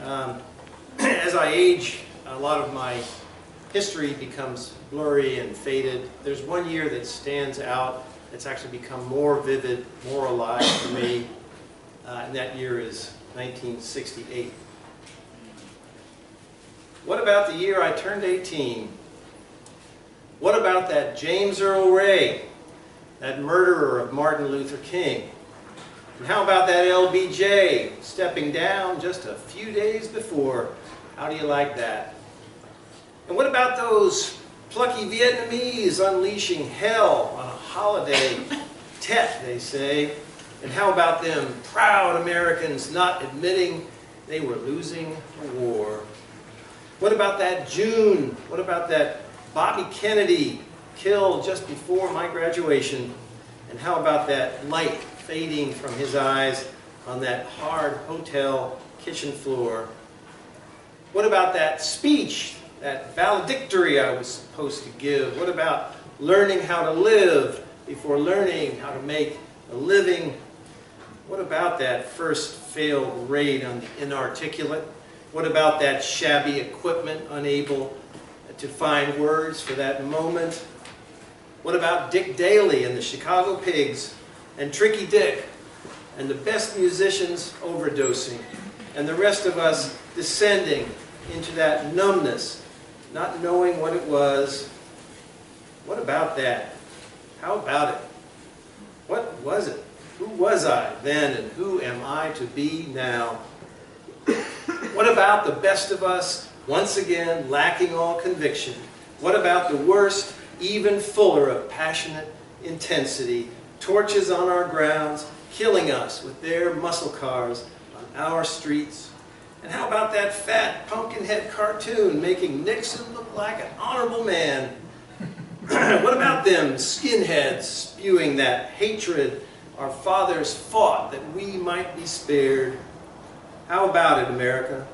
As I age, a lot of my history becomes blurry and faded. There's one year that stands out that's actually become more vivid, more alive for me, and that year is 1968. What about the year I turned 18? What about that James Earl Ray, that murderer of Martin Luther King? And how about that LBJ stepping down just a few days before? How do you like that? And what about those plucky Vietnamese unleashing hell on a holiday, Tet, they say? And how about them proud Americans not admitting they were losing a war? What about that June? What about that Bobby Kennedy killed just before my graduation? And how about that light fading from his eyes on that hard hotel kitchen floor? What about that speech, that valedictory I was supposed to give? What about learning how to live before learning how to make a living? What about that first failed raid on the inarticulate? What about that shabby equipment unable to find words for that moment? What about Dick Daley and the Chicago Pigs and Tricky Dick and the best musicians overdosing and the rest of us descending into that numbness, not knowing what it was? What about that? How about it? What was it? Who was I then and who am I to be now? What about the best of us, once again lacking all conviction? What about the worst, even fuller of passionate intensity, torches on our grounds, killing us with their muscle cars on our streets? And how about that fat pumpkinhead cartoon making Nixon look like an honorable man? What about them skinheads spewing that hatred our fathers fought that we might be spared? How about it, America?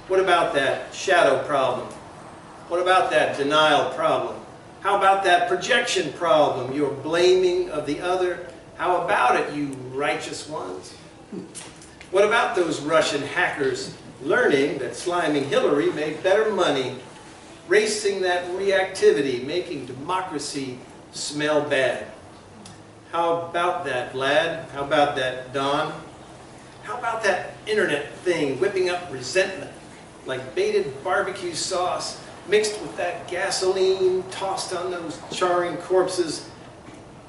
What about that shadow problem? What about that denial problem? How about that projection problem, your blaming of the other? How about it, you righteous ones? What about those Russian hackers learning that sliming Hillary made better money, racing that reactivity, making democracy smell bad? How about that, Vlad? How about that, Don? How about that internet thing whipping up resentment like baited barbecue sauce mixed with that gasoline tossed on those charring corpses?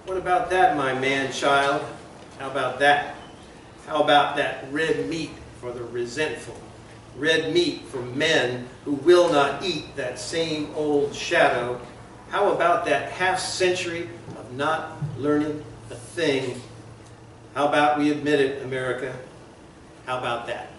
What about that, my man-child? How about that? How about that red meat for the resentful? Red meat for men who will not eat that same old shadow? How about that half-century of not learning a thing? How about we admit it, America? How about that?